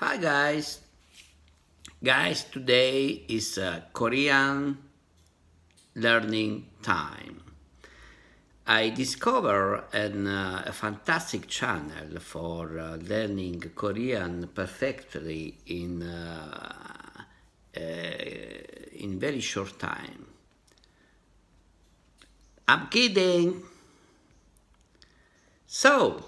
Hi guys, today is Korean learning time. I discovered a fantastic channel for learning Korean perfectly in very short time. I'm kidding. So,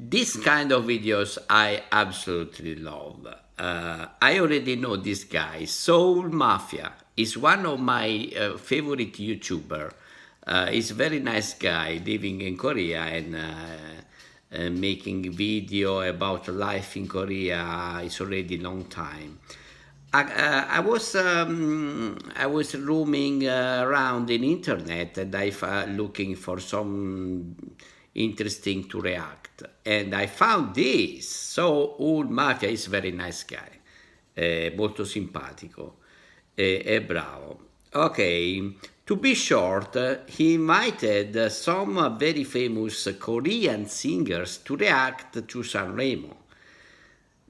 this kind of videos I absolutely love. I already know this guy, Soul Mafia, is one of my favorite YouTuber. He's a very nice guy living in Korea and making video about life in Korea. It's already long time. I was roaming around in internet and looking for some interesting to react, and I found this. So Old Mafia is very nice guy, molto simpatico e bravo. Okay, to be short, he invited some very famous Korean singers to react to SanRemo.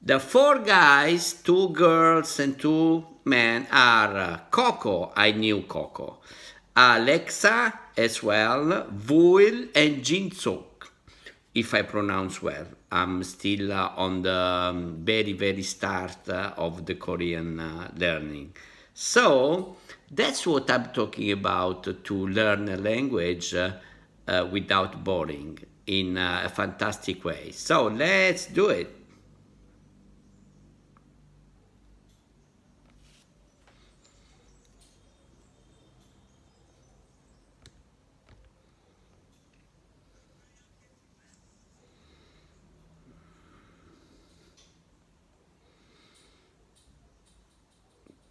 The four guys, two girls and two men are COCO, I knew COCO, Alexa as well, WOOIL and JINSEOK, if I pronounce well. I'm still on the very start of the Korean learning. So that's what I'm talking about, to learn a language without boring in a fantastic way. So let's do it.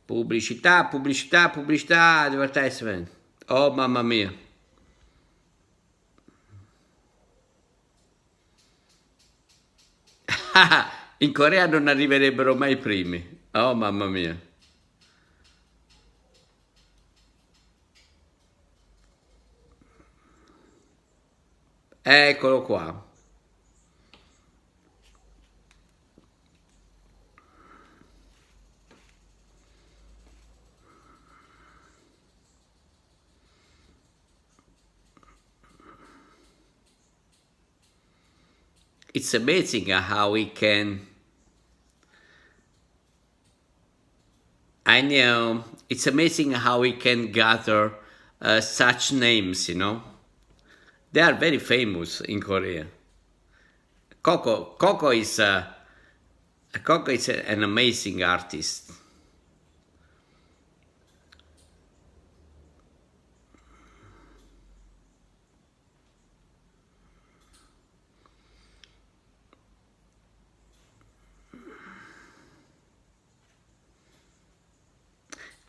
Pubblicità, advertisement. Oh mamma mia. In Corea non arriverebbero mai i primi. Oh mamma mia. Eccolo qua. It's amazing how we can. I know. It's amazing how we can gather such names, you know. They are very famous in Korea. Coco is an amazing artist.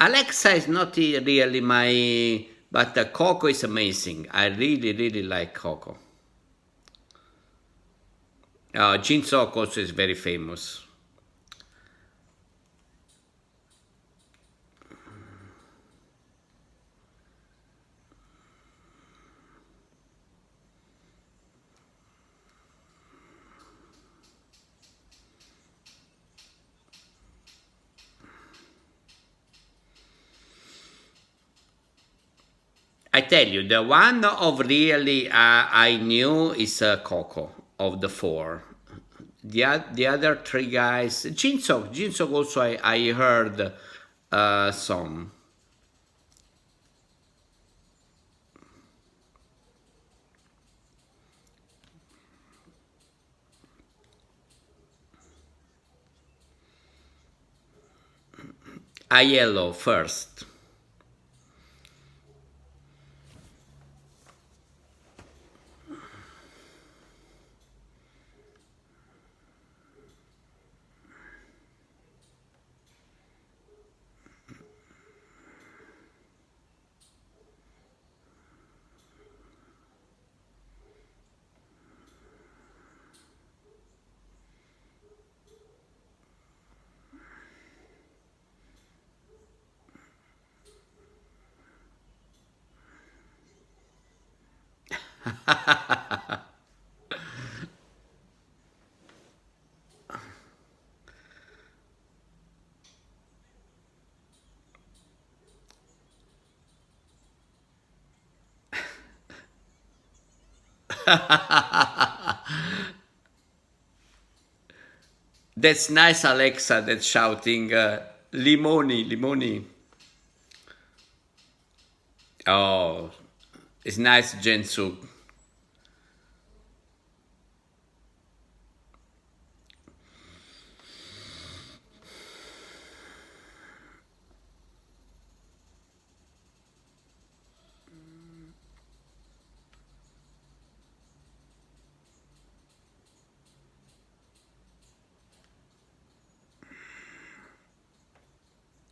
Alexa is not really my, but Coco is amazing. I really like Coco. JINSEOK also is very famous. I tell you, the one of really I knew is Coco of the four. The other three guys, JINSEOK also I heard some. Aiello first. That's nice, Alexa, that's shouting, limoni, limoni. Oh, it's nice, JINSEOK.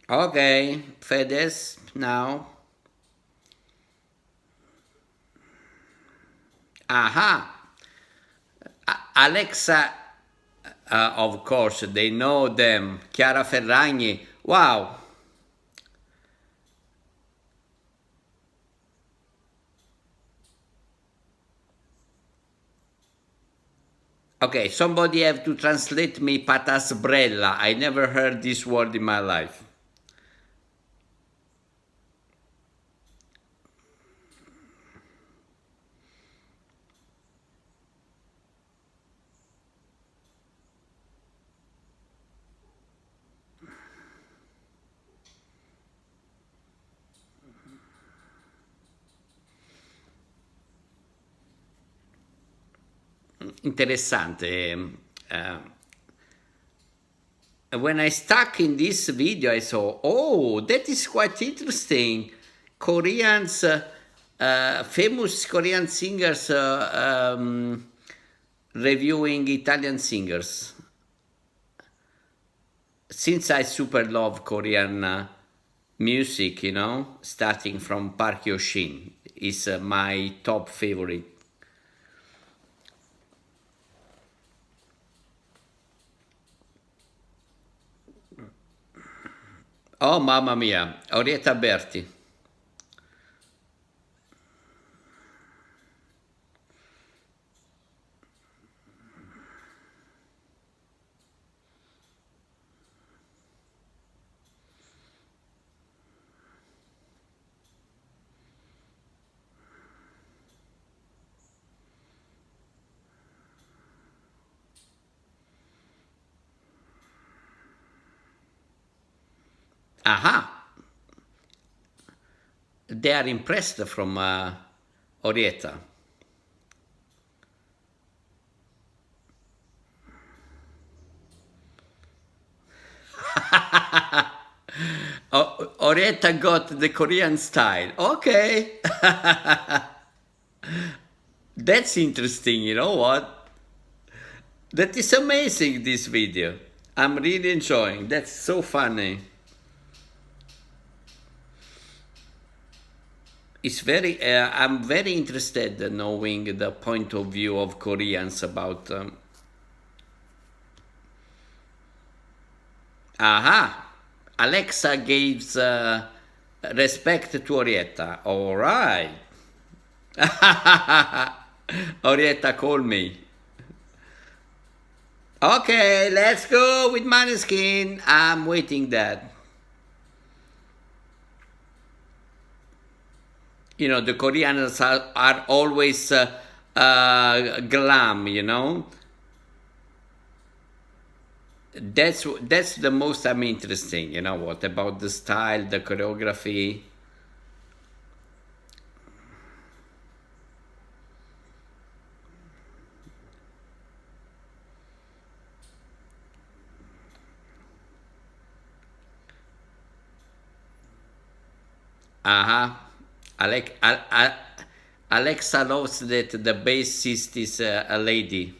Okay, Fedes, now. Aha, Alexa, of course, they know them. Chiara Ferragni, wow. Okay, somebody have to translate me patas brella. I never heard this word in my life. Interessante. When I stuck in this video, I saw, oh, that is quite interesting. Koreans, famous Korean singers reviewing Italian singers. Since I super love Korean music, you know, starting from Park Hyo-shin is my top favorite. Oh, mamma mia, Orietta Berti. Aha, they are impressed from Orietta. Orietta got the Korean style. Okay. That's interesting, you know what? That is amazing, this video. I'm really enjoying. That's so funny. It's very, I'm very interested in knowing the point of view of Koreans about. Aha, Alexa gives respect to Orietta. All right. Orietta, call me. Okay, let's go with Maneskin. I'm waiting that. You know, the Koreans are always glam, you know. That's the most I'm interesting, you know what, about the style, the choreography. Uh-huh. Alexa knows that the bassist is a lady.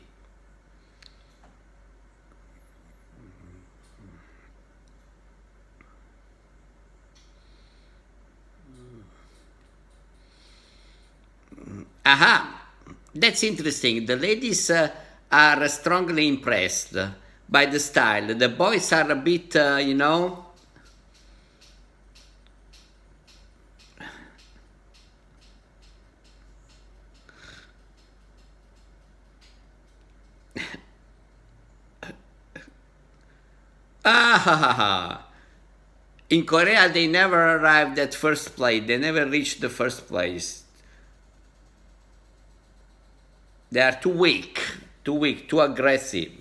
Aha, that's interesting. The ladies are strongly impressed by the style. The boys are a bit, you know. Ah, in Korea, they never arrived at first place. They never reached the first place. They are too weak, too aggressive.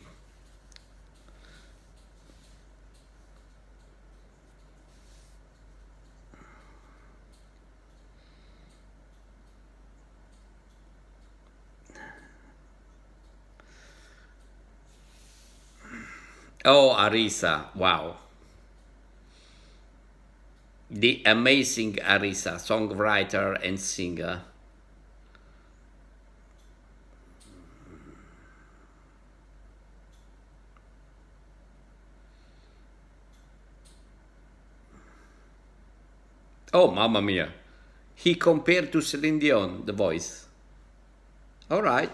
Oh, Arisa, wow. The amazing Arisa, songwriter and singer. Oh, mamma mia. He compared to Celine Dion, the voice. All right.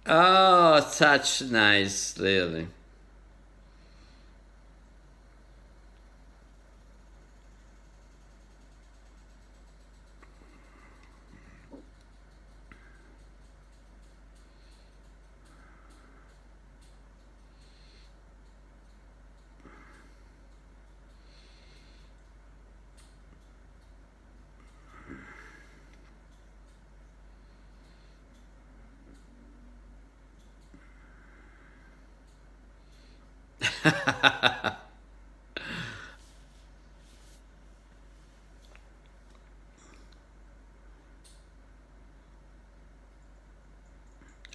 Oh, such nice, really.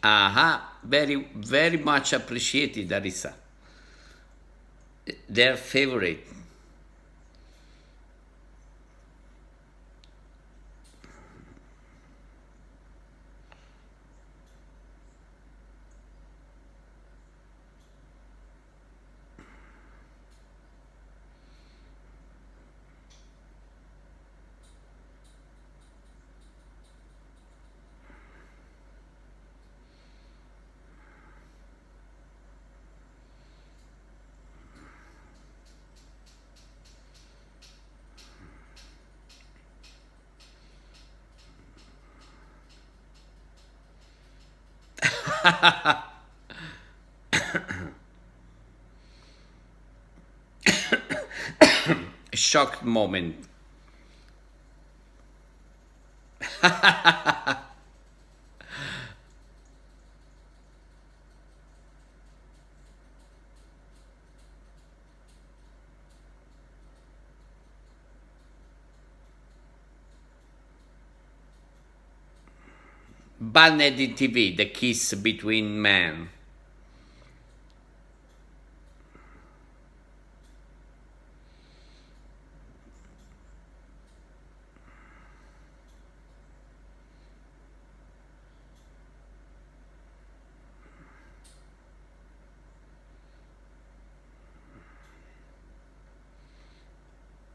Aha, very, very much appreciated, Arisa. Their favorite. Shocked moment. Banned in TV, the kiss between men.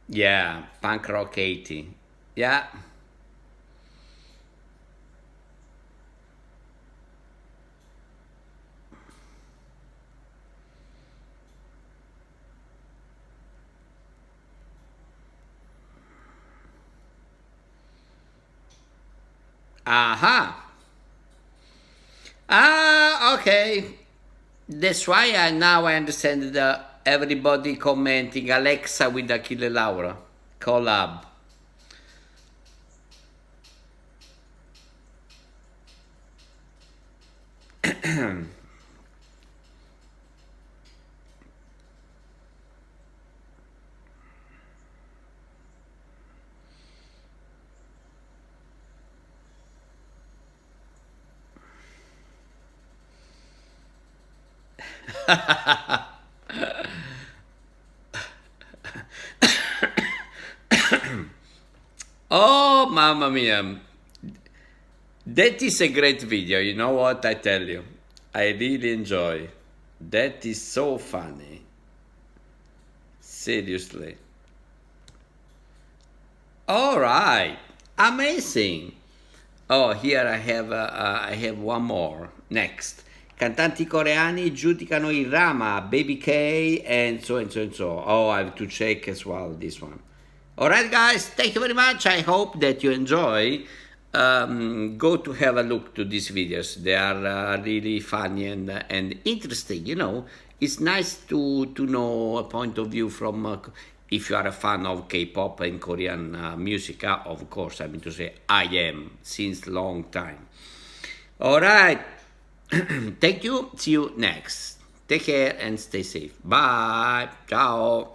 Yeah, punk rock 80. Yeah. Aha. Ah, okay. That's why I understand that everybody commenting Alexa with Achille Laura. Collab. Oh, mamma mia. That is a great video. You know what I tell you? I really enjoy. That is so funny. Seriously. All right, amazing. Oh, here I have one more. Next. Cantanti coreani giudicano il Rama, Baby K, and so and so and so. Oh, I have to check as well this one. All right, guys, thank you very much. I hope that you enjoy. Go to have a look to these videos. They are really funny and interesting. You know, it's nice to know a point of view from if you are a fan of K-pop and Korean music. Of course, I mean to say I am since long time. All right. Thank you. See you next. Take care and stay safe. Bye. Ciao.